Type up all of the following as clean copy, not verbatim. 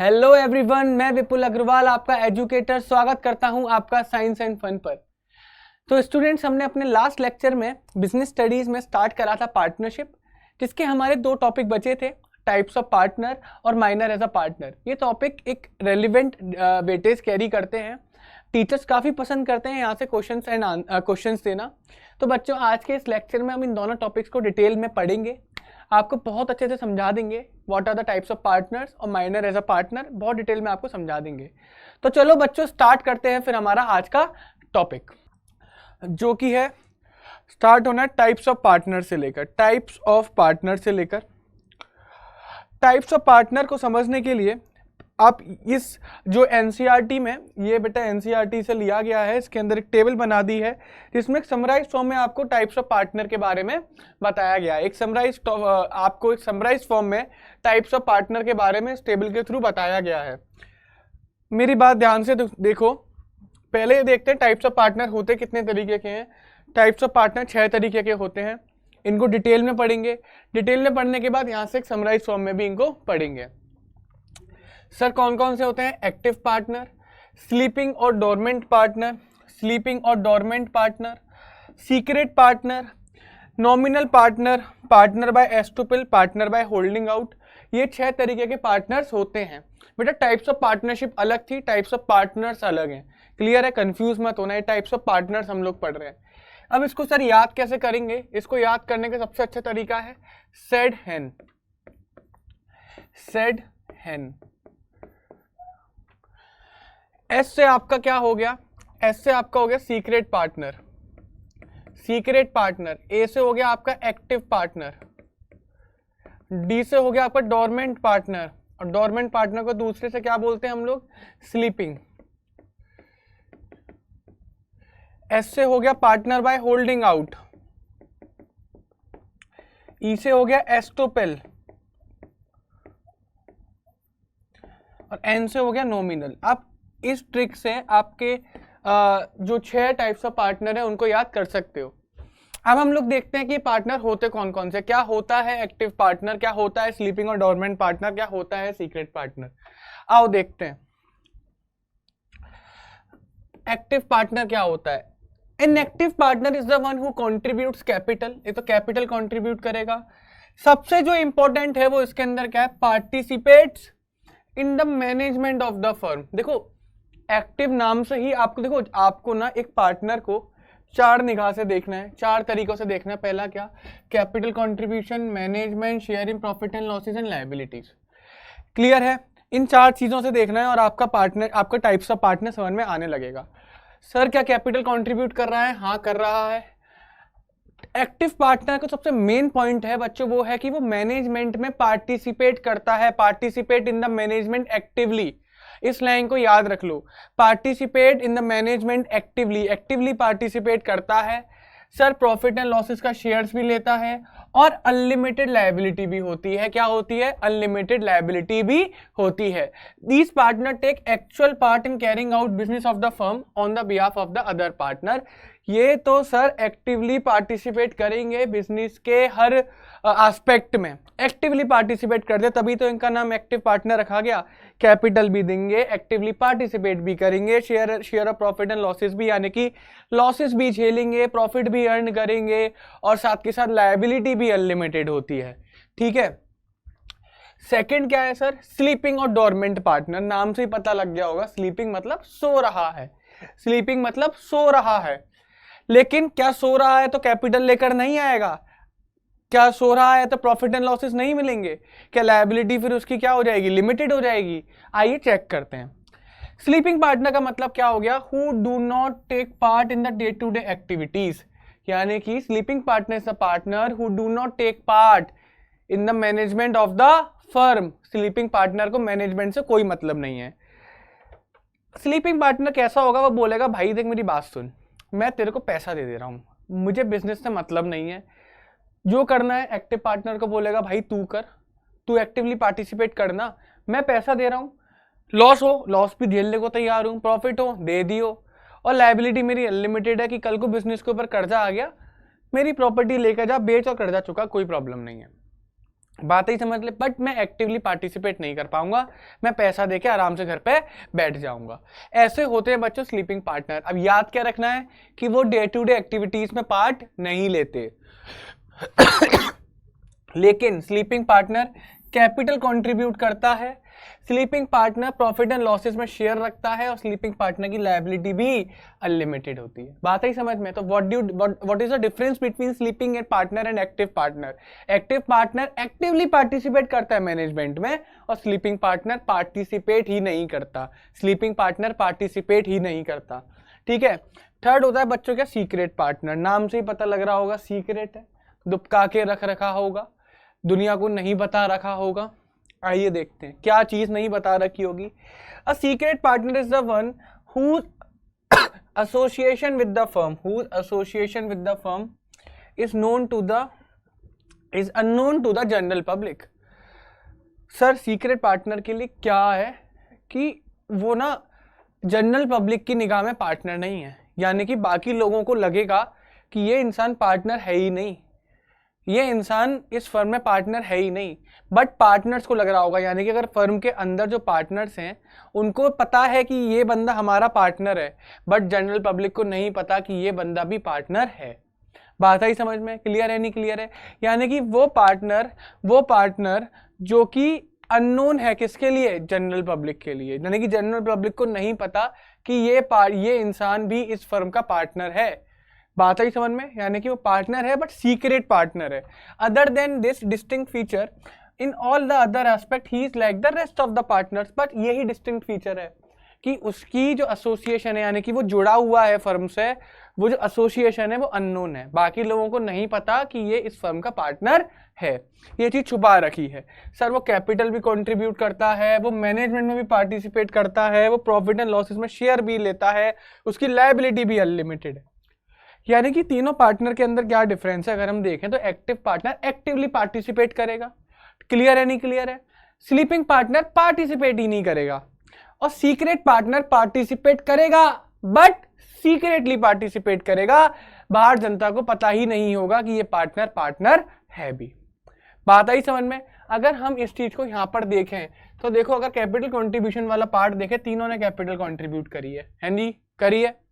Hello everyone, मैं विपुल अग्रवाल आपका educator स्वागत करता हूं आपका साइंस एंड फन पर। तो स्टूडेंट्स, हमने अपने लास्ट लेक्चर में बिजनेस स्टडीज में स्टार्ट करा था पार्टनरशिप, जिसके हमारे दो टॉपिक बचे थे, टाइप्स ऑफ पार्टनर और माइनर एज अ पार्टनर। ये टॉपिक एक रेलिवेंट वेटेज कैरी करते हैं, टीचर्स काफ़ी पसंद करते हैं यहाँ से क्वेश्चंस देना। तो बच्चों, आज के इस लेक्चर में हम इन दोनों टॉपिक्स को डिटेल में पढ़ेंगे, आपको बहुत अच्छे से समझा देंगे what are the types of partners और माइनर एज अ पार्टनर, बहुत डिटेल में आपको समझा देंगे। तो चलो बच्चों, स्टार्ट करते हैं फिर हमारा आज का टॉपिक, जो कि है स्टार्ट होना है टाइप्स ऑफ पार्टनर से लेकर। टाइप्स ऑफ पार्टनर को समझने के लिए आप इस जो एनसीईआरटी में, ये बेटा एनसीईआरटी से लिया गया है, इसके अंदर एक टेबल बना दी है जिसमें एक समराइज फॉर्म में आपको टाइप्स ऑफ पार्टनर के बारे में बताया गया है। आपको एक समराइज फॉर्म में टाइप्स ऑफ पार्टनर के बारे में इस टेबल के थ्रू बताया गया है। मेरी बात ध्यान से देखो। पहले देखते हैं टाइप्स ऑफ पार्टनर होते कितने तरीके के हैं। टाइप्स ऑफ पार्टनर 6 तरीके के होते हैं। इनको डिटेल में पढ़ेंगे। डिटेल में पढ़ने के बाद यहाँ से एक समराइज फॉर्म में भी इनको पढ़ेंगे। सर कौन कौन से होते हैं? एक्टिव पार्टनर, स्लीपिंग और dormant partner, secret partner, nominal partner, partner by estoppel, partner by holding out. ये 6 तरीके के पार्टनर्स होते हैं। बेटा टाइप्स ऑफ पार्टनरशिप अलग थी, टाइप्स ऑफ पार्टनर्स अलग हैं। क्लियर है? कंफ्यूज मत होना, ये टाइप्स ऑफ पार्टनर्स हम लोग पढ़ रहे हैं। अब इसको सर याद कैसे करेंगे? इसको याद करने का सबसे अच्छा तरीका है सेड हेन। एस से आपका क्या हो गया? एस से आपका हो गया सीक्रेट पार्टनर। ए से हो गया आपका एक्टिव पार्टनर। डी से हो गया आपका डोरमेंट पार्टनर, और डोरमेंट पार्टनर को दूसरे से क्या बोलते हैं हम लोग? स्लीपिंग। एस से हो गया पार्टनर बाय होल्डिंग आउट। ई से हो गया एस्टोपेल, और एन से हो गया नॉमिनल। आप इस ट्रिक से आपके जो 6 टाइप्स ऑफ पार्टनर है उनको याद कर सकते हो। अब हम लोग देखते हैं कि पार्टनर होते कौन कौन से। क्या होता है एक्टिव पार्टनर, क्या होता है स्लीपिंग और डोरमेंट पार्टनर, क्या होता है सीक्रेट पार्टनर। आओ देखते हैं एक्टिव पार्टनर क्या होता है। An active partner is the one who contributes capital. ये तो कैपिटल कंट्रीब्यूट करेगा। सबसे जो इंपॉर्टेंट है वो इसके अंदर क्या है? Participates in the management of the firm. देखो एक्टिव नाम से ही आपको, देखो आपको ना एक पार्टनर को 4 निगाह से देखना है, 4 तरीकों से देखना है। पहला क्या? Capital contribution, management, sharing profit and losses and liabilities. Clear है? इन 4 चीजों से देखना है और आपका पार्टनर, आपका टाइप्स ऑफ पार्टनर समझ में आने लगेगा। सर क्या कैपिटल कंट्रीब्यूट कर रहा है? हाँ कर रहा है। एक्टिव पार्टनर का सबसे मेन पॉइंट है बच्चों वो है कि वो मैनेजमेंट में पार्टिसिपेट करता है। Participate in the management actively. इस लाइन को याद रख लो, participate in the management actively participate करता है। सर प्रॉफिट एंड लॉसेस का शेयर्स भी लेता है, और अनलिमिटेड लायबिलिटी भी होती है। क्या होती है? अनलिमिटेड लायबिलिटी भी होती है। These partner take actual part in carrying out business of the firm on the behalf of the other partner. ये तो सर एक्टिवली पार्टिसिपेट करेंगे बिजनेस के हर एस्पेक्ट में, एक्टिवली पार्टिसिपेट करते, तभी तो इनका नाम एक्टिव पार्टनर रखा गया। कैपिटल भी देंगे, एक्टिवली पार्टिसिपेट भी करेंगे, share of profit and losses भी, यानी कि लॉसेस भी झेलेंगे, प्रॉफिट भी अर्न करेंगे, और साथ के साथ लायबिलिटी भी अनलिमिटेड होती है। ठीक है। सेकंड क्या है सर? स्लीपिंग और डोरमेंट पार्टनर। नाम से ही पता लग गया होगा, स्लीपिंग मतलब सो रहा है। लेकिन क्या सो रहा है तो कैपिटल लेकर नहीं आएगा? क्या सो रहा है तो प्रॉफिट एंड लॉसेस नहीं मिलेंगे? क्या लायबिलिटी फिर उसकी क्या हो जाएगी? लिमिटेड हो जाएगी? आइए चेक करते हैं। स्लीपिंग पार्टनर का मतलब क्या हो गया? Who do not take part in the day to day activities. यानी कि sleeping partner is a partner who do not take part in the management of the firm. Sleeping partner को management से कोई मतलब नहीं है। स्लीपिंग पार्टनर कैसा होगा? वो बोलेगा भाई देख मेरी बात सुन, मैं तेरे को पैसा दे दे रहा हूं, मुझे बिजनेस से मतलब नहीं है, जो करना है। एक्टिव पार्टनर को बोलेगा भाई तू कर, तू एक्टिवली पार्टिसिपेट करना, मैं पैसा दे रहा हूं, लॉस हो लॉस भी झेलने को तैयार हूं, प्रॉफिट हो दे दियो, और लायबिलिटी मेरी अनलिमिटेड है कि कल को बिजनेस के ऊपर कर्जा आ गया, मेरी प्रॉपर्टी लेकर जा, बेच और कर्जा चुका, कोई प्रॉब्लम नहीं है। बात ही समझ ले, बट मैं एक्टिवली पार्टिसिपेट नहीं कर पाऊंगा, मैं पैसा देके आराम से घर पे बैठ जाऊंगा। ऐसे होते हैं बच्चों स्लीपिंग पार्टनर। अब याद क्या रखना है कि वो डे टू डे एक्टिविटीज में पार्ट नहीं लेते लेकिन स्लीपिंग पार्टनर कैपिटल कंट्रीब्यूट करता है, sleeping partner profit and losses में शेयर रखता है, और स्लीपिंग पार्टनर की लायबिलिटी भी अनलिमिटेड होती है। बात ही समझ में? तो what is the difference between sleeping partner and active partner? Active partner actively participate करता है मैनेजमेंट में, और स्लीपिंग पार्टनर पार्टिसिपेट ही नहीं करता। स्लीपिंग पार्टनर पार्टिसिपेट ही नहीं करता, ठीक है। थर्ड होता है बच्चों क्या? Secret partner. नाम से ही पता लग रहा होगा, सीक्रेट है, दुबका के रख रखा होगा, दुनिया को नहीं बता रखा होगा। आइए देखते हैं क्या चीज नहीं बता रखी होगी। A secret partner is the one whose association with the firm is unknown to the general public। Sir secret partner के लिए क्या है कि वो ना जनरल पब्लिक की निगाह में पार्टनर नहीं है, यानी कि बाकी लोगों को लगेगा कि ये इंसान पार्टनर है ही नहीं, ये इंसान इस फर्म में पार्टनर है ही नहीं, बट पार्टनर्स को लग रहा होगा। यानी कि अगर फर्म के अंदर जो पार्टनर्स हैं उनको पता है कि ये बंदा हमारा पार्टनर है, बट जनरल पब्लिक को नहीं पता कि ये बंदा भी पार्टनर है। बात आई समझ में? क्लियर है नहीं क्लियर है? यानी कि वो पार्टनर जो कि अननोन है, किसके लिए? जनरल पब्लिक के लिए। यानी कि जनरल पब्लिक को नहीं पता कि ये इंसान भी इस फर्म का पार्टनर है। बात आई समझ में? यानी कि वो पार्टनर है बट सीक्रेट पार्टनर है। Other than this distinct feature in all the other aspect he is like the rest of the partners. But यही डिस्टिंक्ट फीचर है कि उसकी जो एसोसिएशन है, यानी कि वो जुड़ा हुआ है फर्म से, वो जो एसोसिएशन है वो अननोन है, बाकी लोगों को नहीं पता कि ये इस फर्म का पार्टनर है, ये चीज छुपा रखी है। सर वो कैपिटल भी कंट्रीब्यूट करता है, वो मैनेजमेंट में भी पार्टिसिपेट करता है, वो प्रॉफिट एंड लॉसेस में शेयर भी लेता है, उसकी लायबिलिटी भी अनलिमिटेड है। यानी कि तीनों पार्टनर के अंदर क्या डिफरेंस है? अगर हम देखें तो एक्टिव पार्टनर एक्टिवली पार्टिसिपेट करेगा, क्लियर है नहीं क्लियर है? स्लीपिंग पार्टनर पार्टिसिपेट ही नहीं करेगा, और सीक्रेट पार्टनर पार्टिसिपेट करेगा बट सीक्रेटली पार्टिसिपेट करेगा, बाहर जनता को पता ही नहीं होगा कि ये पार्टनर है भी। बात आई समझ में? अगर हम इस चीज को यहां पर देखें तो देखो, अगर कैपिटल कंट्रीब्यूशन वाला पार्ट देखें, तीनों ने कैपिटल कंट्रीब्यूट करी है जी, करी है।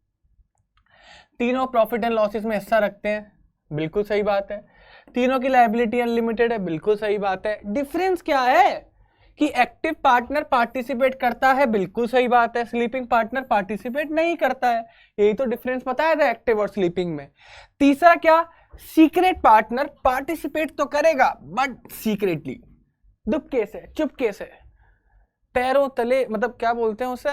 तीनों प्रॉफिट एंड लॉसेस में हिस्सा रखते हैं, बिल्कुल सही बात है। तीनों की लायबिलिटी अनलिमिटेड है, बिल्कुल सही बात है। डिफरेंस क्या है कि एक्टिव पार्टनर पार्टिसिपेट करता है, बिल्कुल सही बात है, स्लीपिंग पार्टनर पार्टिसिपेट नहीं करता है। यही तो डिफरेंस बताया था एक्टिव और स्लीपिंग में। तीसरा क्या? सीक्रेट पार्टनर पार्टिसिपेट तो करेगा बट सीक्रेटली, दुबके से, चुपके से, पैरों तले, मतलब क्या बोलते हैं उसे,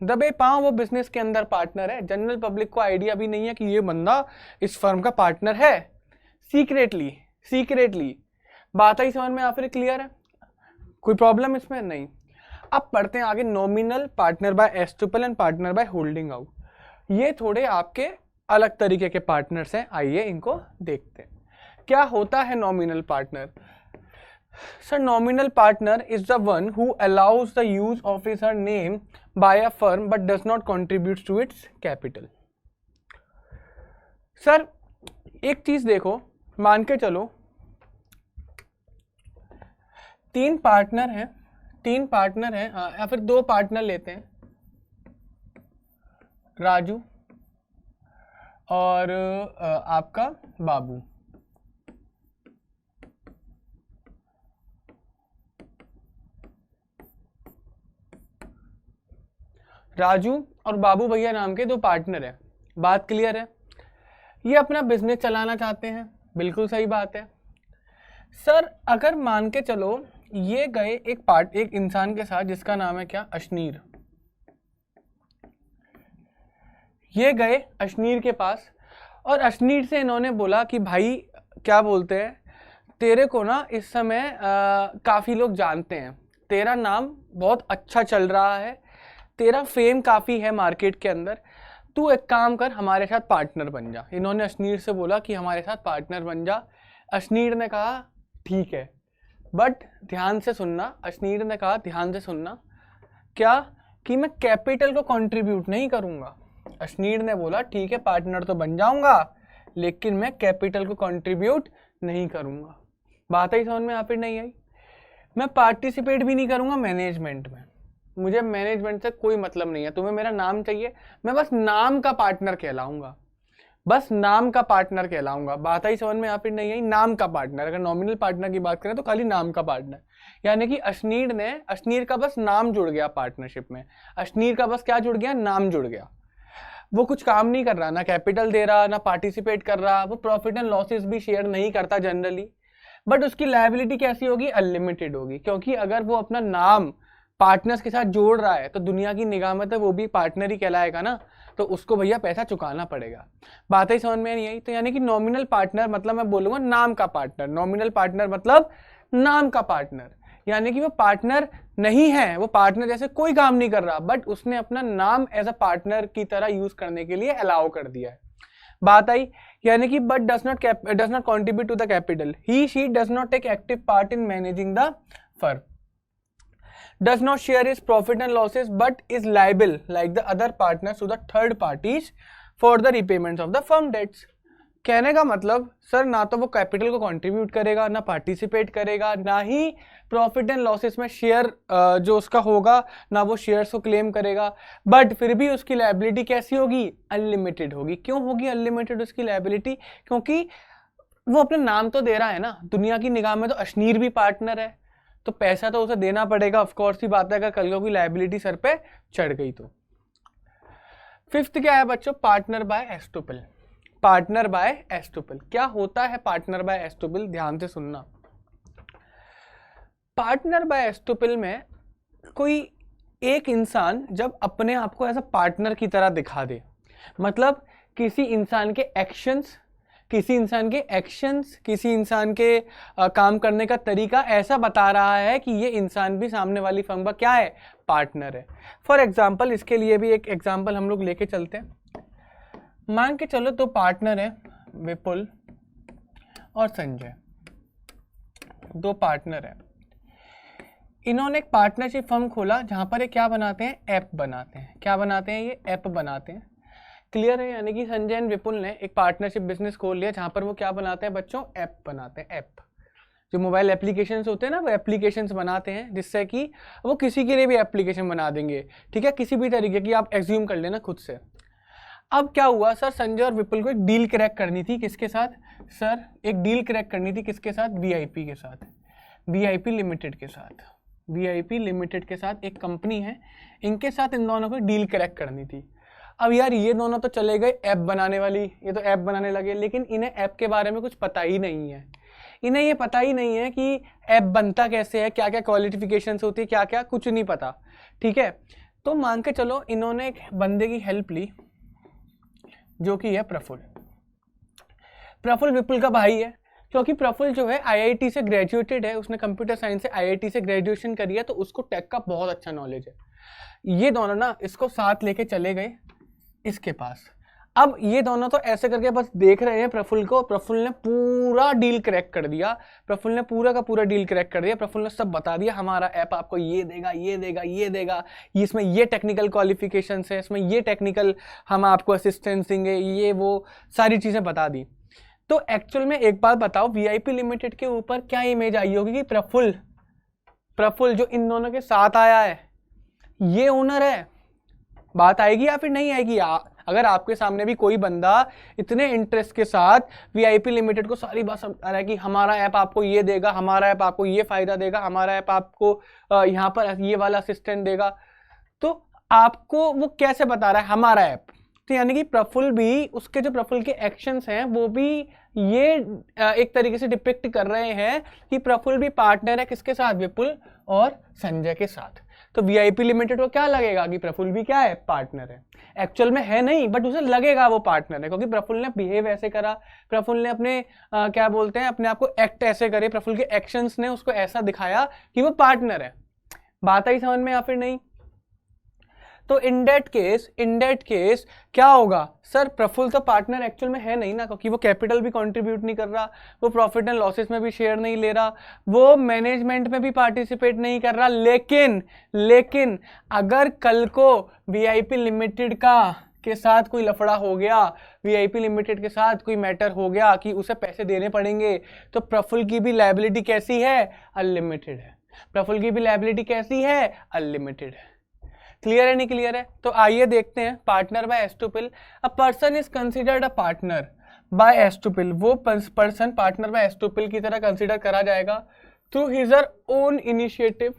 दबे पांव वो बिजनेस के अंदर पार्टनर है। जनरल पब्लिक को आइडिया भी नहीं है कि ये बंदा इस फर्म का पार्टनर है, सीक्रेटली। बात आई समझ में? या फिर क्लियर है? कोई प्रॉब्लम इसमें नहीं। अब पढ़ते हैं आगे, nominal partner by estoppel and partner by holding out. ये थोड़े आपके अलग तरीके के पार्टनर्स हैं, आइए इनको देखते हैं। क्या होता है nominal partner? Sir nominal partner is the one who allows the use of his her name by a firm but does not contribute to its capital. Sir एक चीज देखो, मान के चलो तीन पार्टनर हैं या फिर दो पार्टनर लेते हैं, राजू और आपका बाबू। राजू और बाबू भैया नाम के दो पार्टनर हैं, बात क्लियर है? ये अपना बिजनेस चलाना चाहते हैं, बिल्कुल सही बात है। सर अगर मान के चलो ये गए एक इंसान के साथ जिसका नाम है क्या? अशनीर। ये गए अशनीर के पास और अशनीर से इन्होंने बोला कि भाई क्या बोलते हैं, तेरे को ना इस समय काफ़ी लोग जानते हैं, तेरा नाम बहुत अच्छा चल रहा है, तेरा फेम काफ़ी है मार्केट के अंदर, तू एक काम कर हमारे साथ पार्टनर बन जा। इन्होंने अशनीर से बोला कि हमारे साथ पार्टनर बन जा। अशनीर ने कहा ठीक है, बट ध्यान से सुनना, अशनीर ने कहा ध्यान से सुनना, क्या कि मैं कैपिटल को कंट्रीब्यूट नहीं करूंगा। अशनीर ने बोला ठीक है पार्टनर तो बन जाऊंगा लेकिन मैं कैपिटल को कंट्रीब्यूट नहीं करूंगा। बात आई समझ में या फिर नहीं आई? मैं पार्टिसिपेट भी नहीं करूंगा मैनेजमेंट में, मुझे मैनेजमेंट से कोई मतलब नहीं है। तुम्हें मेरा नाम चाहिए, मैं बस नाम का पार्टनर कहलाऊंगा, बस नाम का पार्टनर कहलाऊंगा। बात आई समझ में या फिर नहीं आई? नाम का पार्टनर, अगर नॉमिनल पार्टनर की बात करें तो खाली नाम का पार्टनर, यानी कि अशनीर का बस नाम जुड़ गया पार्टनरशिप में, अशनीर का बस क्या जुड़ गया? नाम जुड़ गया। वो कुछ काम नहीं कर रहा, ना कैपिटल दे रहा, ना पार्टिसिपेट कर रहा, वो प्रॉफिट एंड लॉसेस भी शेयर नहीं करता जनरली, बट उसकी लायबिलिटी कैसी होगी? अनलिमिटेड होगी, क्योंकि अगर वो अपना नाम पार्टनर्स के साथ जोड़ रहा है तो दुनिया की निगाह में तो वो भी पार्टनर ही कहलाएगा ना, तो उसको भैया पैसा चुकाना पड़ेगा। बात ही समझ में नहीं आई? तो यानी कि नॉमिनल पार्टनर मतलब मैं बोलूंगा नाम का पार्टनर, नॉमिनल पार्टनर मतलब नाम का पार्टनर, यानी कि वो पार्टनर नहीं है, वो पार्टनर जैसे कोई काम नहीं कर रहा, बट उसने अपना नाम एज अ पार्टनर की तरह यूज करने के लिए अलाउ कर दिया है। बात आई? यानी कि but does not contribute to the capital, he she does not take active part in managing the firm, does not share his profit and losses but is liable like the other partners to the third parties for the repayments of the firm debts। कहने का मतलब sir ना तो वो capital को contribute करेगा, ना participate करेगा, ना ही प्रॉफिट एंड लॉसेस में शेयर जो उसका होगा ना वो शेयर्स को क्लेम करेगा, बट फिर भी उसकी लायबिलिटी कैसी होगी? अनलिमिटेड होगी। क्यों होगी अनलिमिटेड उसकी लायबिलिटी? क्योंकि वो अपने नाम तो दे रहा है ना, दुनिया की निगाह में तो अशनीर भी पार्टनर है, तो पैसा तो उसे देना पड़ेगा, ऑफ कोर्स ही बात है, अगर कल को कोई लायबिलिटी सर पे चढ़ गई तो। फिफ्थ क्या है बच्चों? Partner by estoppel. Partner by estoppel क्या होता है? पार्टनर बाय एस्टुपल ध्यान से सुनना। पार्टनर बाय एस्टुपल में कोई एक इंसान जब अपने आप को एज अ पार्टनर की तरह दिखा दे, मतलब किसी इंसान के एक्शंस, किसी इंसान के काम करने का तरीका ऐसा बता रहा है कि ये इंसान भी सामने वाली फर्म का क्या है? पार्टनर है। फॉर एग्जाम्पल, इसके लिए भी एक एग्जाम्पल हम लोग लेके चलते हैं। मान के चलो दो पार्टनर है, विपुल और संजय, दो पार्टनर है। इन्होंने एक पार्टनरशिप फर्म खोला जहां पर ये क्या बनाते हैं? ऐप बनाते हैं। क्या बनाते हैं? ये ऐप बनाते हैं। क्लियर है? यानी कि संजय एंड विपुल ने एक पार्टनरशिप बिजनेस खोल लिया जहां पर वो क्या बनाते हैं बच्चों? ऐप बनाते हैं। ऐप जो मोबाइल एप्लीकेशंस होते हैं ना, वो एप्लीकेशंस बनाते हैं जिससे कि वो किसी के लिए भी एप्लीकेशन बना देंगे, ठीक है, किसी भी तरीके की, आप एज्यूम कर लेना खुद से। अब क्या हुआ सर, संजय और विपुल को एक डील क्रैक करनी थी। किसके साथ सर? एक डील क्रैक करनी थी किसके साथ? वीआईपी के साथ, वीआईपी लिमिटेड के साथ। वीआईपी लिमिटेड के साथ एक कंपनी है, इनके साथ इन दोनों को डील क्रैक करनी थी। अब यार ये दोनों तो चले गए ऐप बनाने वाली, ये तो ऐप बनाने लगे, लेकिन इन्हें ऐप के बारे में कुछ पता ही नहीं है। इन्हें ये पता ही नहीं है कि ऐप बनता कैसे है, क्या क्या क्वालिफिकेशंस होती है, क्या क्या, कुछ नहीं पता, ठीक है। तो मान के चलो इन्होंने एक बंदे की हेल्प ली जो कि है प्रफुल्ल। प्रफुल्ल विपुल का भाई है, क्योंकि प्रफुल्ल जो है आईआईटी से ग्रेजुएटेड है, उसने कंप्यूटर साइंस से आईआईटी से ग्रेजुएशन करी है, तो उसको टेक का बहुत अच्छा नॉलेज है। ये दोनों ना इसको साथ लेके चले गए इसके पास। अब ये दोनों तो ऐसे करके बस देख रहे हैं प्रफुल्ल को। प्रफुल्ल ने पूरा डील क्रैक कर दिया, प्रफुल्ल ने पूरा का पूरा डील क्रैक कर दिया। प्रफुल्ल ने सब बता दिया, हमारा ऐप आपको ये देगा, ये देगा, ये देगा, इसमें ये टेक्निकल क्वालिफिकेशंस है, इसमें ये टेक्निकल हम आपको असिस्टेंस देंगे, ये वो सारी चीज़ें बता दी। तो एक्चुअल में एक बात बताओ, वीआईपी लिमिटेड के ऊपर क्या इमेज आई होगी कि प्रफुल्ल जो इन दोनों के साथ आया है ये ओनर है। बात आएगी या फिर नहीं आएगी? अगर आपके सामने भी कोई बंदा इतने इंटरेस्ट के साथ वीआईपी लिमिटेड को सारी बात समझा रहा है कि हमारा ऐप आपको ये देगा, हमारा ऐप आपको ये फायदा देगा, हमारा ऐप आपको यहाँ पर ये वाला असिस्टेंट देगा, तो आपको वो कैसे बता रहा है हमारा ऐप? तो यानी कि प्रफुल्ल भी, उसके जो प्रफुल्ल के एक्शंस हैं वो भी ये एक तरीके से डिपिक्ट कर रहे हैं कि प्रफुल्ल भी पार्टनर है किसके साथ? विपुल और संजय के साथ। तो वीआईपी लिमिटेड को क्या लगेगा कि प्रफुल्ल भी क्या है? पार्टनर है। एक्चुअल में है नहीं, बट उसे लगेगा वो पार्टनर है, क्योंकि प्रफुल्ल ने बिहेव ऐसे करा, प्रफुल्ल ने अपने क्या बोलते हैं, अपने आप को एक्ट ऐसे करे, प्रफुल्ल के एक्शंस ने उसको ऐसा दिखाया कि वो पार्टनर है। बात आई समझ में या फिर नहीं? तो इन दैट केस क्या होगा सर? प्रफुल्ल तो पार्टनर एक्चुअल में है नहीं ना, क्योंकि वो कैपिटल भी कंट्रीब्यूट नहीं कर रहा, वो प्रॉफिट एंड लॉसेस में भी शेयर नहीं ले रहा, वो मैनेजमेंट में भी पार्टिसिपेट नहीं कर रहा। लेकिन अगर कल को वीआईपी लिमिटेड का के साथ कोई लफड़ा हो गया, वीआईपी लिमिटेड के साथ कोई मैटर हो गया कि उसे पैसे देने पड़ेंगे, तो प्रफुल्ल की भी लायबिलिटी कैसी है? अनलिमिटेड है। प्रफुल्ल की भी लायबिलिटी कैसी है? अनलिमिटेड है। क्लियर है नहीं क्लियर है? तो आइए देखते हैं partner by estoppel. A person is considered a partner by estoppel, वो पर्सन पार्टनर बाय एस्टुपिल की तरह कंसिडर करा जाएगा through his own initiative,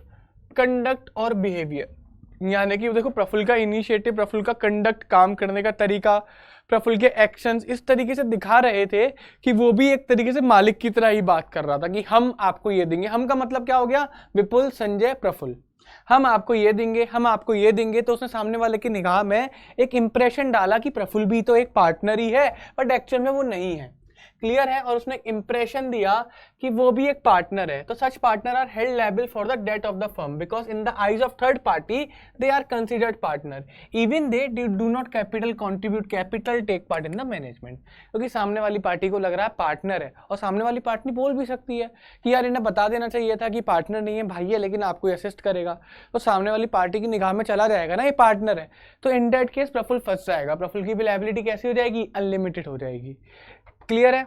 conduct और बिहेवियर। यानी कि देखो प्रफुल्ल का इनिशिएटिव, प्रफुल्ल का कंडक्ट, काम करने का तरीका, प्रफुल्ल के एक्शंस इस तरीके से दिखा रहे थे कि वो भी एक तरीके से मालिक की तरह ही बात कर रहा था कि हम आपको ये देंगे। हम का मतलब क्या हो गया? विपुल, संजय, प्रफुल्ल, हम आपको ये देंगे, हम आपको ये देंगे। तो उसने सामने वाले की निगाह में एक इंप्रेशन डाला कि प्रफुल्ल भी तो एक पार्टनर ही है, बट एक्चुअल में वो नहीं है। क्लियर है? और उसने इंप्रेशन दिया कि वो भी एक पार्टनर है। तो such partner are held liable for the debt of the firm because in the eyes of third party they are considered partner even they do not capital contribute capital take part in the management. क्योंकि सामने वाली party को लग रहा है partner है, और सामने वाली पार्टी बोल भी सकती है कि यार इन्हें बता देना चाहिए था कि पार्टनर नहीं है, भाई है लेकिन आपको असिस्ट करेगा। तो सामने वाली पार्टी की निगाह में चला जाएगा ना ये पार्टनर है। तो इन दैट केस प्रफुल्ल फंस जाएगा। प्रफुल्ल की भी लायबिलिटी कैसी हो जाएगी? अनलिमिटेड हो जाएगी। क्लियर है?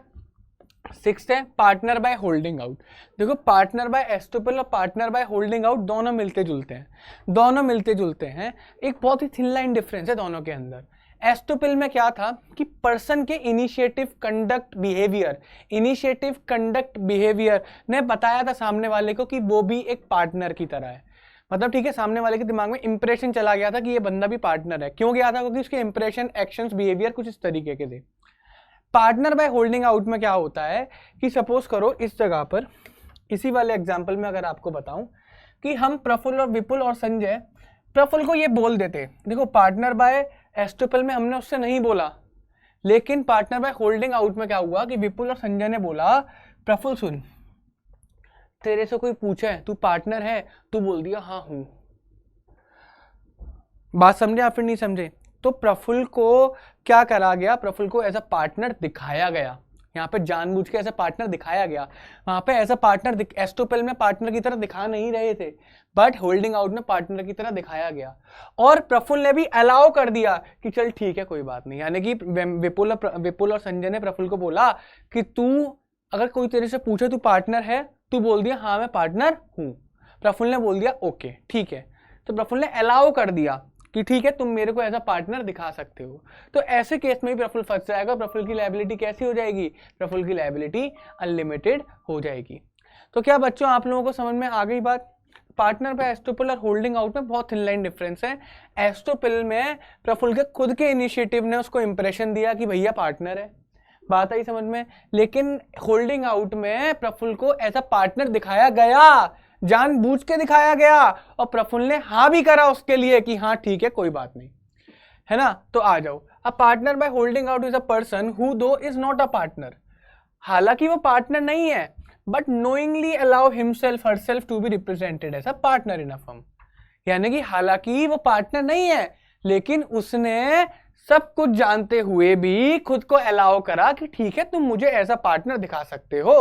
6th है पार्टनर बाय होल्डिंग आउट। देखो पार्टनर बाय एस्टुपिल और पार्टनर बाय होल्डिंग आउट दोनों मिलते जुलते हैं, दोनों मिलते जुलते हैं। एक बहुत ही थिन लाइन डिफरेंस है दोनों के अंदर। एस्टुपिल में क्या था कि पर्सन के initiative, conduct, behaviour, initiative, conduct, behaviour ने बताया था सामने वाले को कि वो भी एक पार्टनर की तरह है। मतलब ठीक है, सामने वाले के दिमाग में इंप्रेशन चला गया था कि ये बंदा भी पार्टनर है। क्यों गया था? क्योंकि उसके इंप्रेशन, एक्शंस, बिहेवियर कुछ इस तरीके के थे। पार्टनर बाय होल्डिंग आउट में क्या होता है कि सपोज करो इस जगह पर, इसी वाले एग्जांपल में अगर आपको बताऊं कि हम प्रफुल्ल और विपुल और संजय प्रफुल्ल को ये बोल देते, देखो पार्टनर बाय एस्टुपिल में हमने उससे नहीं बोला, लेकिन पार्टनर बाय होल्डिंग आउट में क्या हुआ कि विपुल और संजय ने बोला प्रफुल्ल सुन, तेरे से कोई पूछे तू पार्टनर है, तू बोल दिया हाँ हूं। बात समझे या फिर नहीं समझे? तो प्रफुल्ल को क्या करा गया? प्रफुल्ल को एज अ पार्टनर दिखाया गया। यहाँ पे जानबूझ के एज अ पार्टनर दिखाया गया। वहां पे एज अ पार्टनर एस्टुपिल में पार्टनर की तरह दिखा नहीं रहे थे, बट होल्डिंग आउट में पार्टनर की तरह दिखाया गया। और प्रफुल्ल ने भी अलाउ कर दिया कि चल ठीक है कोई बात नहीं। यानी कि विपुल और संजय ने प्रफुल्ल को बोला कि तू अगर कोई तेरे से पूछे तू पार्टनर है, तू बोल दिया हाँ मैं पार्टनर हूं। प्रफुल्ल ने बोल दिया ओके ठीक है। तो प्रफुल्ल ने अलाउ कर दिया कि ठीक है तुम मेरे को एज अ पार्टनर दिखा सकते हो। तो ऐसे केस में भी प्रफुल्ल फंस जाएगा। प्रफुल्ल की लायबिलिटी कैसी हो जाएगी? प्रफुल्ल की लायबिलिटी अनलिमिटेड हो जाएगी। तो क्या बच्चों आप लोगों को समझ में आ गई बात? पार्टनर बाय एस्टुपिल और होल्डिंग आउट में बहुत थिन लाइन डिफरेंस है। एस्टुपिल में प्रफुल्ल के खुद के इनिशिएटिव ने उसको इंप्रेशन दिया कि भैया पार्टनर है, बात आई समझ में। लेकिन होल्डिंग आउट में प्रफुल्ल को एज अ पार्टनर दिखाया गया, जानबूझ के दिखाया गया, और प्रफुल्ल ने हाँ भी करा उसके लिए कि हाँ ठीक है कोई बात नहीं, है ना। तो आ जाओ, a partner by holding out is a person who though is not a partner, हालांकि वो पार्टनर नहीं है, but knowingly allow himself herself to be represented as a partner in a firm. यानी कि हालांकि वो पार्टनर नहीं है, लेकिन उसने सब कुछ जानते हुए भी खुद को अलाउ करा कि ठीक है तुम मुझे एज अ पार्टनर दिखा सकते हो।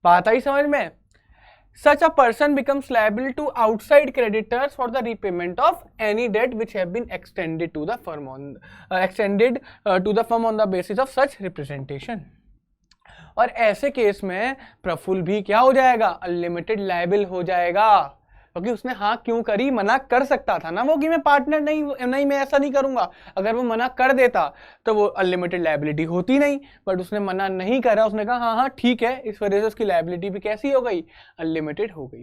बात आई समझ में? Such a person becomes liable to outside creditors for the repayment of any debt which have been extended to the firm on the basis of such representation. और ऐसे केस में प्रफुल्ल भी क्या हो जाएगा? अनलिमिटेड लायबल हो जाएगा। क्योंकि उसने हाँ क्यों करी? मना कर सकता था ना वो कि मैं पार्टनर नहीं मैं ऐसा नहीं करूंगा। अगर वो मना कर देता तो वो अनलिमिटेड लायबिलिटी होती नहीं, बट उसने मना नहीं करा, उसने कहा हाँ हाँ ठीक है, इस वजह से उसकी लायबिलिटी भी कैसी हो गई? अनलिमिटेड हो गई।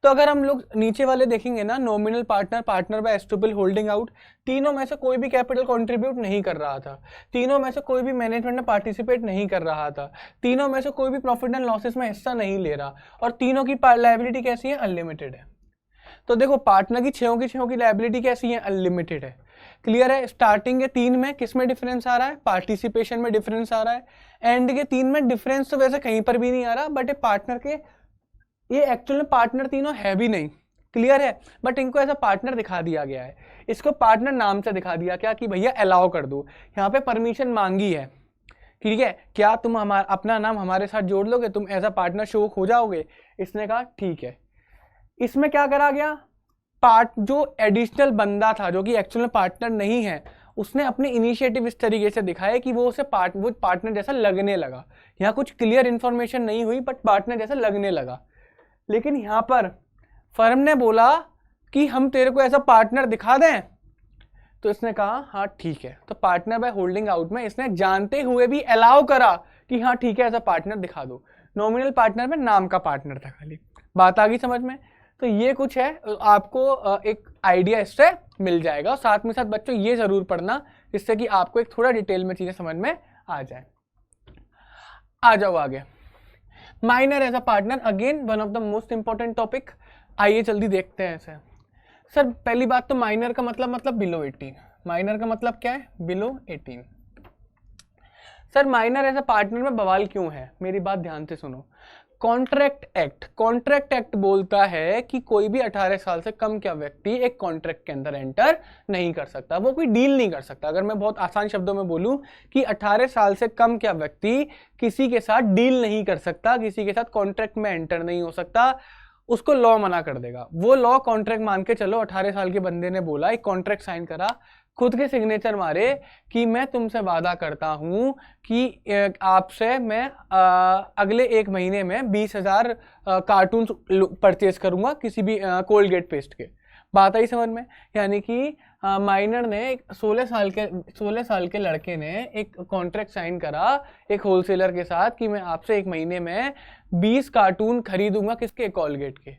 तो अगर हम लोग नीचे वाले देखेंगे ना, nominal partner, partner by estoppel, holding out, तीनों में से कोई भी कैपिटल कंट्रीब्यूट नहीं कर रहा था, तीनों में से कोई भी मैनेजमेंट में पार्टिसिपेट नहीं कर रहा था, तीनों में से कोई भी प्रॉफिट एंड लॉसेस में हिस्सा नहीं ले रहा, और तीनों की लायबिलिटी कैसी है? अनलिमिटेड है। तो देखो पार्टनर की छह की लायबिलिटी कैसी है? अनलिमिटेड है। क्लियर है? स्टार्टिंग के 3 में किस में डिफरेंस आ रहा है? पार्टिसिपेशन में डिफरेंस आ रहा है। एंड के 3 में डिफरेंस तो वैसे कहीं पर भी नहीं आ रहा, बट ये पार्टनर के, ये एक्चुअल में पार्टनर तीनों है भी नहीं। क्लियर है? बट इनको ऐसा पार्टनर दिखा दिया गया है, इसको पार्टनर नाम से दिखा दिया क्या कि भैया अलाउ कर दो। यहाँ पे परमिशन मांगी है, ठीक है, क्या तुम अपना नाम हमारे साथ जोड़ लोगे, तुम एज अ पार्टनर शो हो जाओगे? इसने कहा ठीक है। इसमें क्या करा गया? जो एडिशनल बंदा था जो कि एक्चुअल में पार्टनर नहीं है, उसने अपने इनिशिएटिव इस तरीके से दिखाया कि वो पार्टनर जैसा लगने लगा। यहाँ कुछ क्लियर इंफॉर्मेशन नहीं हुई बट पार्टनर जैसा लगने लगा। लेकिन यहाँ पर फर्म ने बोला कि हम तेरे को ऐसा पार्टनर दिखा दें, तो इसने कहा हाँ ठीक है। तो पार्टनर बाय होल्डिंग आउट में इसने जानते हुए भी अलाउ करा कि हाँ ठीक है ऐसा पार्टनर दिखा दो। नॉमिनल पार्टनर में नाम का पार्टनर था खाली। बात आ गई समझ में? तो ये कुछ है, आपको एक आइडिया इससे मिल जाएगा। और साथ में साथ बच्चों ये जरूर पढ़ना जिससे कि आपको एक थोड़ा डिटेल में चीजें समझ में आ जाए। आ जाओ आगे। Minor as a partner, again one of the most important topic. आइए जल्दी देखते हैं इसे। सर पहली बात तो माइनर का मतलब बिलो 18। माइनर का मतलब क्या है? Below 18। Sir minor as a partner में बवाल क्यों है? मेरी बात ध्यान से सुनो। कॉन्ट्रैक्ट एक्ट बोलता है कि कोई भी 18 साल से कम का व्यक्ति एक कॉन्ट्रैक्ट के अंदर एंटर नहीं कर सकता, वो कोई डील नहीं कर सकता। अगर मैं बहुत आसान शब्दों में बोलूं कि 18 साल से कम का व्यक्ति किसी के साथ डील नहीं कर सकता, किसी के साथ कॉन्ट्रैक्ट में एंटर नहीं हो सकता, उसको लॉ मना कर देगा। वो लॉ कॉन्ट्रैक्ट मान के चलो, 18 साल के बंदे ने बोला, एक कॉन्ट्रैक्ट साइन करा, खुद के सिग्नेचर मारे कि मैं तुमसे वादा करता हूं कि आपसे मैं अगले 1 महीने में 20,000 कार्टून परचेज करूंगा किसी भी कोलगेट पेस्ट के। बात आई समझ में? यानी कि माइनर ने 16 साल के लड़के ने एक कॉन्ट्रैक्ट साइन करा एक होलसेलर के साथ कि मैं आपसे 1 महीने में 20 कार्टून खरीदूंगा किसके? कोलगेट के।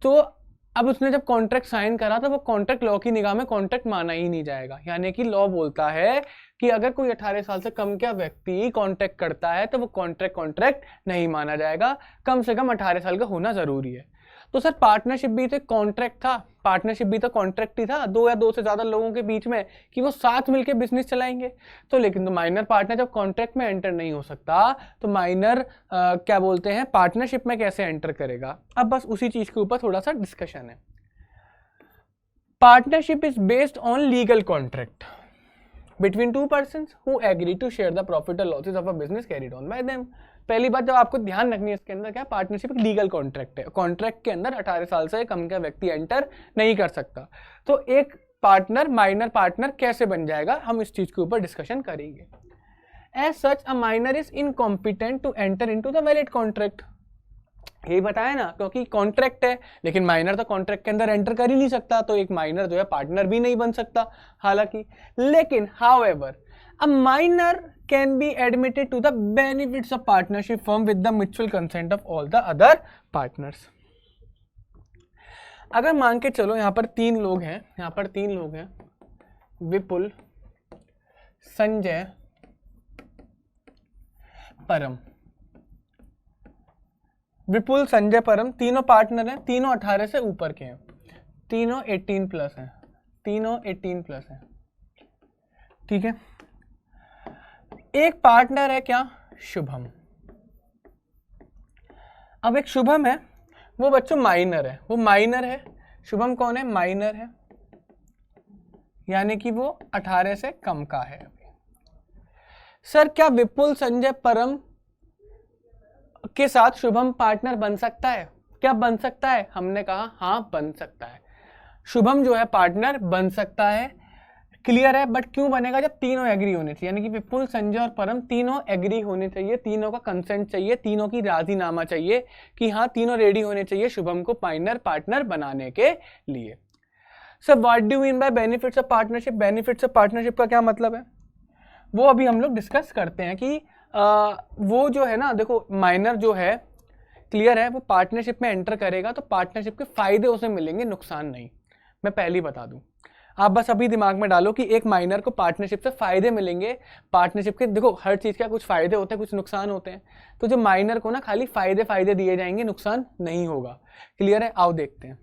तो अब उसने जब कॉन्ट्रैक्ट साइन करा तो वो कॉन्ट्रैक्ट लॉ की निगाह में कॉन्ट्रैक्ट माना ही नहीं जाएगा। यानी कि लॉ बोलता है कि अगर कोई 18 साल से कम का व्यक्ति कॉन्ट्रैक्ट करता है तो वो कॉन्ट्रैक्ट नहीं माना जाएगा, कम से कम 18 साल का होना जरूरी है। तो सर पार्टनरशिप भी तो कॉन्ट्रैक्ट था, पार्टनरशिप भी तो कॉन्ट्रैक्ट ही था 2 या 2 से ज्यादा लोगों के बीच में कि वो साथ मिलकर बिजनेस चलाएंगे। तो लेकिन तो माइनर पार्टनर जब कॉन्ट्रैक्ट में एंटर नहीं हो सकता तो माइनर क्या बोलते हैं पार्टनरशिप में कैसे एंटर करेगा? अब बस उसी चीज के ऊपर थोड़ा सा डिस्कशन है। Partnership is based on legal contract between 2 persons who agree to share the profit or losses of a business carried on by them। पहली बात जब आपको ध्यान रखनी है इसके अंदर क्या, पार्टनरशिप एक लीगल कॉन्ट्रैक्ट है। कॉन्ट्रैक्ट के अंदर 18 साल से कम का व्यक्ति एंटर नहीं कर सकता। तो एक पार्टनर माइनर पार्टनर कैसे बन जाएगा, हम इस चीज के ऊपर डिस्कशन करेंगे। As such a minor is incompetent to enter into the valid contract. यही बताया ना, क्योंकि कॉन्ट्रैक्ट है लेकिन माइनर तो कॉन्ट्रैक्ट के अंदर एंटर कर ही नहीं सकता, तो एक माइनर जो है पार्टनर भी नहीं बन सकता हालांकि। लेकिन however a minor can be admitted to the benefits of partnership firm with the mutual consent of all the other partners। अगर मान के चलो यहाँ पर 3 लोग हैं, विपुल, संजय, परम। विपुल, संजय, परम तीनों पार्टनर हैं, तीनों 18 से ऊपर के हैं, तीनों 18 प्लस हैं, ठीक है। एक पार्टनर है क्या? शुभम। अब एक शुभम है, वो बच्चों माइनर है, शुभम कौन है? माइनर है, यानी कि वो 18 से कम का है। सर क्या विपुल, संजय, परम के साथ शुभम पार्टनर बन सकता है? क्या बन सकता है? हमने कहा हाँ बन सकता है। शुभम जो है पार्टनर बन सकता है, क्लियर है। बट क्यों बनेगा? जब तीनों एग्री होने चाहिए, यानी कि विपुल, संजय और परम तीनों एग्री होने चाहिए, तीनों का कंसेंट चाहिए, तीनों की राजीनामा चाहिए कि हाँ तीनों रेडी होने चाहिए शुभम को माइनर पार्टनर बनाने के लिए। Sir what do you mean by benefits of partnership? Benefits of partnership का क्या मतलब है वो अभी हम लोग डिस्कस करते हैं कि वो जो है ना, देखो माइनर जो है क्लियर है, वो पार्टनरशिप में एंटर करेगा तो पार्टनरशिप के फायदे उसे मिलेंगे, नुकसान नहीं। मैं पहले बता दूं, आप बस अभी दिमाग में डालो कि एक माइनर को पार्टनरशिप से फायदे मिलेंगे। पार्टनरशिप के देखो हर चीज का कुछ फायदे होते हैं, कुछ नुकसान होते हैं, तो जो माइनर को ना खाली फायदे दिए जाएंगे, नुकसान नहीं होगा। क्लियर है? आओ देखते हैं।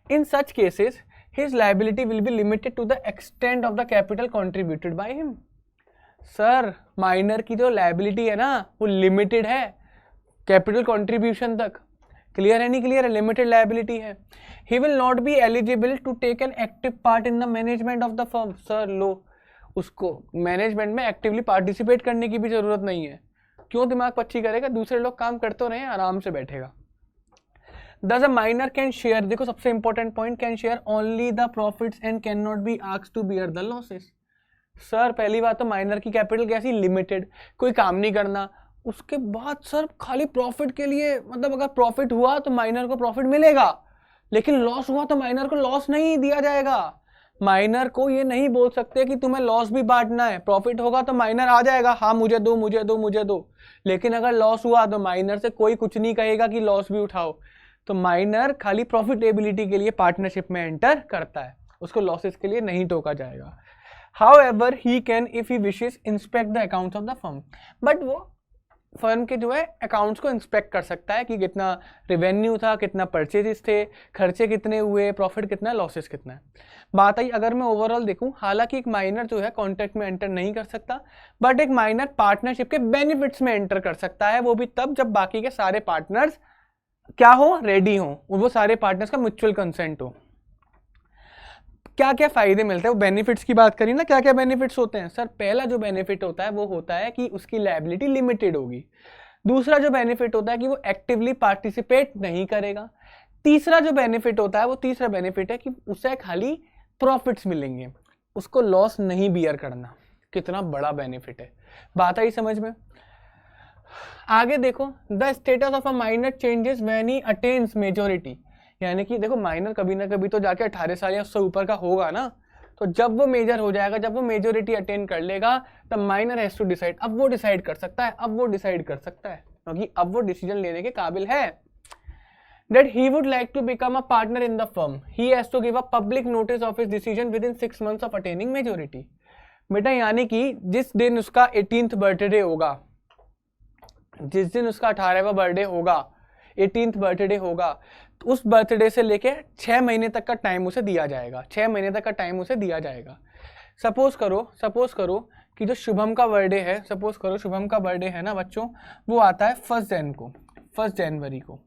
In such cases his liability will be limited to the extent of the capital contributed by him. Sir minor की जो लायबिलिटी है ना वो लिमिटेड है कैपिटल कॉन्ट्रीब्यूशन तक। क्लियर है? नहीं क्लियर है? लिमिटेड लायबिलिटी है। He will not be eligible to take an active part in the management of the firm. Sir लो, उसको मैनेजमेंट में एक्टिवली पार्टिसिपेट करने की भी जरूरत नहीं है। क्यों दिमाग पच्ची करेगा? दूसरे लोग काम करते रहे, आराम से बैठेगा। Thus a minor can share, देखो सबसे important point, can share only the profits and can not be asked to bear the losses. Sir पहली बात तो माइनर की कैपिटल कैसी, लिमिटेड, कोई काम नहीं करना। उसके बाद सर खाली प्रॉफिट के लिए, मतलब अगर प्रॉफिट हुआ तो माइनर को प्रॉफिट मिलेगा, लेकिन लॉस हुआ तो माइनर को लॉस नहीं दिया जाएगा। माइनर को ये नहीं बोल सकते कि तुम्हें लॉस भी बांटना है, प्रॉफिट होगा तो माइनर आ जाएगा, हाँ मुझे दो मुझे दो मुझे दो, लेकिन अगर लॉस हुआ तो माइनर से कोई कुछ नहीं कहेगा कि लॉस भी उठाओ। तो माइनर खाली प्रॉफिटेबिलिटी के लिए पार्टनरशिप में एंटर करता है, उसको लॉसेस के लिए नहीं टोका जाएगा। However he can if he wishes inspect the accounts of the firm, but वो फर्म के जो है अकाउंट्स को इंस्पेक्ट कर सकता है कि कितना रेवेन्यू था, कितना परचेजेस थे, खर्चे कितने हुए, प्रॉफिट कितना है, लॉसेस कितना है। बात आई अगर मैं ओवरऑल देखूं, हालांकि एक माइनर जो है कॉन्ट्रैक्ट में एंटर नहीं कर सकता, बट एक माइनर पार्टनरशिप के बेनिफिट्स में एंटर कर सकता है, वो भी तब जब बाकी के सारे पार्टनर्स क्या हो, रेडी हो, वो सारे पार्टनर्स का म्यूचुअल कंसेंट हो। क्या क्या फायदे मिलते हैं, वो बेनिफिट्स की बात करी ना, क्या क्या बेनिफिट्स होते हैं। सर पहला जो बेनिफिट होता है वो होता है कि उसकी लायबिलिटी लिमिटेड होगी। दूसरा जो बेनिफिट होता है कि वो एक्टिवली पार्टिसिपेट नहीं करेगा। तीसरा जो बेनिफिट होता है वो तीसरा बेनिफिट है कि उसे खाली प्रॉफिट्स मिलेंगे, उसको लॉस नहीं बियर करना। कितना बड़ा बेनिफिट है, बात आई समझ में। आगे देखो, the status of a minor changes when he attains majority, यानी कि देखो माइनर कभी ना कभी तो जाके 18 साल या उससे ऊपर का होगा ना, तो जब वो मेजर हो जाएगा, जब वो मेजोरिटी अटेन कर लेगा, तब माइनर हैज टू डिसाइड, अब वो डिसाइड कर सकता है, अब वो डिसाइड कर सकता है क्योंकि अब वो डिसीजन लेने के काबिल है। That he would like to become a partner in the firm, he has to give a public notice of his decision within 6 months of attaining majority। बेटा यानी कि जिस दिन उसका 18th बर्थडे होगा, जिस दिन उसका 18वां बर्थडे होगा, 18th बर्थडे होगा, तो उस बर्थडे से लेके 6 महीने तक का टाइम उसे दिया जाएगा, 6 महीने तक का टाइम उसे दिया जाएगा। सपोज करो कि जो शुभम का बर्थडे है, सपोज करो शुभम का बर्थडे है ना बच्चों, वो आता है 1 जनवरी को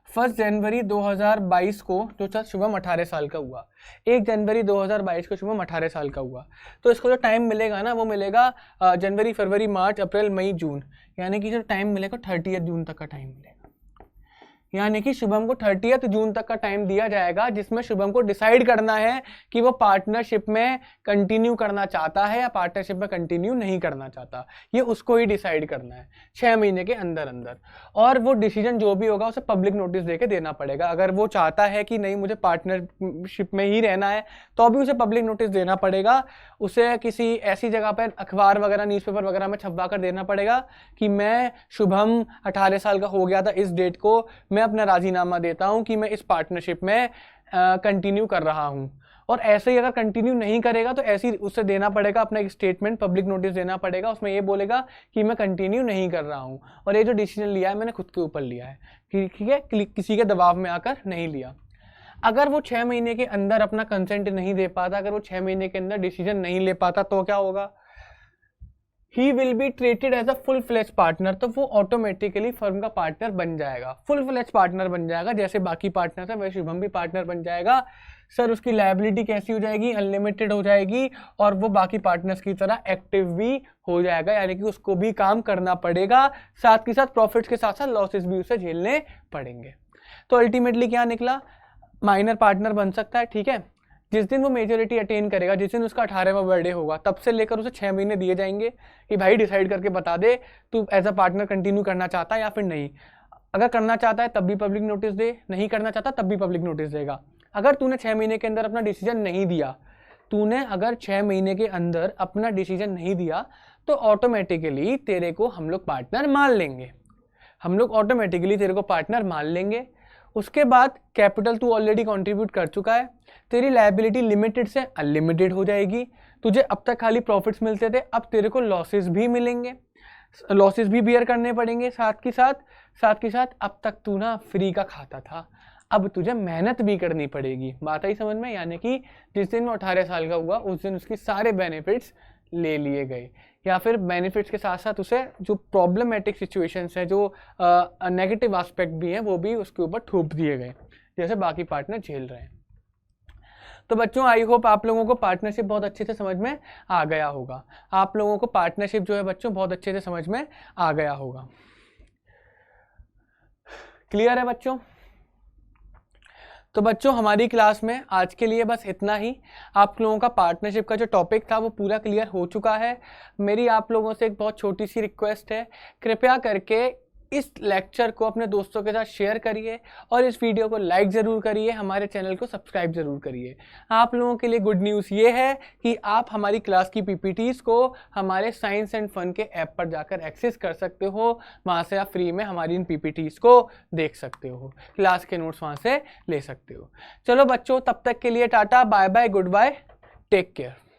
1 जनवरी 2022 को जो शुभम 18 साल का हुआ, 1 जनवरी 2022 को शुभम 18 साल का हुआ, तो इसको जो टाइम मिलेगा ना वो मिलेगा जनवरी फरवरी मार्च अप्रैल मई जून, यानी कि जो टाइम मिलेगा 30 जून तक का टाइम मिलेगा। यानी कि शुभम को 30 जून तक का टाइम दिया जाएगा, जिसमें शुभम को डिसाइड करना है कि वो पार्टनरशिप में कंटिन्यू करना चाहता है या पार्टनरशिप में कंटिन्यू नहीं करना चाहता। ये उसको ही डिसाइड करना है 6 महीने के अंदर अंदर, और वो डिसीजन जो भी होगा उसे पब्लिक नोटिस देके देना पड़ेगा। अगर वो चाहता है कि नहीं मुझे पार्टनरशिप में ही रहना है, तो भी उसे पब्लिक नोटिस देना पड़ेगा, उसे किसी ऐसी जगह पर अखबार वगैरह न्यूज़पेपर वगैरह में छपवा कर देना पड़ेगा कि मैं शुभम 18 साल का हो गया था इस डेट को, मैं अपना राजीनामा देता हूं कि मैं इस पार्टनरशिप में कंटिन्यू कर रहा हूं। और ऐसे ही अगर कंटिन्यू नहीं करेगा तो ऐसे ही उसे देना पड़ेगा अपना एक स्टेटमेंट, पब्लिक नोटिस देना पड़ेगा, उसमें ये बोलेगा कि मैं कंटिन्यू नहीं कर रहा हूं और ये जो डिसीजन लिया है मैंने खुद के ऊपर लिया है, ठीक है, किसी के दबाव में आकर नहीं लिया। अगर वो 6 महीने के अंदर अपना कंसेंट नहीं दे पाता, अगर वो 6 महीने के अंदर डिसीजन नहीं ले पाता, तो क्या होगा, he will be treated as a full fledge partner, तो वो ऑटोमेटिकली फर्म का पार्टनर बन जाएगा, फुल फ्लेज पार्टनर बन जाएगा। जैसे बाकी पार्टनर है वैसे शुभम भी पार्टनर बन जाएगा। सर उसकी लायबिलिटी कैसी हो जाएगी, अनलिमिटेड हो जाएगी, और वो बाकी पार्टनर्स की तरह एक्टिव भी हो जाएगा, यानी कि उसको भी काम करना पड़ेगा, साथ के साथ प्रॉफिट्स के साथ साथ लॉसेस भी उसे झेलने पड़ेंगे। तो अल्टीमेटली क्या निकला, माइनर पार्टनर बन सकता है, ठीक है, जिस दिन वो मेजोरिटी अटेन करेगा, जिस दिन उसका 18वां बर्थडे होगा, तब से लेकर उसे 6 महीने दिए जाएंगे कि भाई डिसाइड करके बता दे तू एज अ पार्टनर कंटिन्यू करना चाहता है या फिर नहीं। अगर करना चाहता है तब भी पब्लिक नोटिस दे, नहीं करना चाहता तब भी पब्लिक नोटिस देगा। अगर तूने 6 महीने के अंदर अपना डिसीजन नहीं दिया, तूने अगर 6 महीने के अंदर अपना डिसीजन नहीं दिया, तो ऑटोमेटिकली तेरे को हम लोग पार्टनर मान लेंगे, हम लोग ऑटोमेटिकली तेरे को पार्टनर मान लेंगे। उसके बाद कैपिटल तू ऑलरेडी कंट्रीब्यूट कर चुका है, तेरी लायबिलिटी लिमिटेड से अनलिमिटेड हो जाएगी, तुझे अब तक खाली प्रॉफिट्स मिलते थे, अब तेरे को लॉसेस भी मिलेंगे, लॉसेस भी बियर करने पड़ेंगे, साथ के साथ अब तक तू ना फ्री का खाता था, अब तुझे मेहनत भी करनी पड़ेगी। बात आई समझ में, यानी कि जिस दिन वो 18 साल का हुआ उस दिन उसकी सारे बेनिफिट्स ले लिए गए, या फिर बेनिफिट्स के साथ साथ उसे जो प्रॉब्लमेटिक सिचुएशंस हैं, जो नेगेटिव एस्पेक्ट भी हैं, वो भी उसके ऊपर थोप दिए गए, जैसे बाकी पार्टनर झेल रहे हैं। तो बच्चों आई होप आप लोगों को पार्टनरशिप बहुत अच्छे से समझ में आ गया होगा, आप लोगों को पार्टनरशिप जो है बच्चों बहुत अच्छे से समझ में आ गया होगा। क्लियर है बच्चों? तो बच्चों हमारी क्लास में आज के लिए बस इतना ही। आप लोगों का पार्टनरशिप का जो टॉपिक था वो पूरा क्लियर हो चुका है। मेरी आप लोगों से एक बहुत छोटी सी रिक्वेस्ट है, कृपया करके इस लेक्चर को अपने दोस्तों के साथ शेयर करिए और इस वीडियो को लाइक ज़रूर करिए, हमारे चैनल को सब्सक्राइब ज़रूर करिए। आप लोगों के लिए गुड न्यूज़ ये है कि आप हमारी क्लास की पीपीटीज़ को हमारे साइंस एंड फन के ऐप पर जाकर एक्सेस कर सकते हो। वहाँ से आप फ्री में हमारी इन पीपीटीज़ को देख सकते हो, क्लास के नोट्स वहाँ से ले सकते हो। चलो बच्चों, तब तक के लिए tata, bye bye, good bye, take care.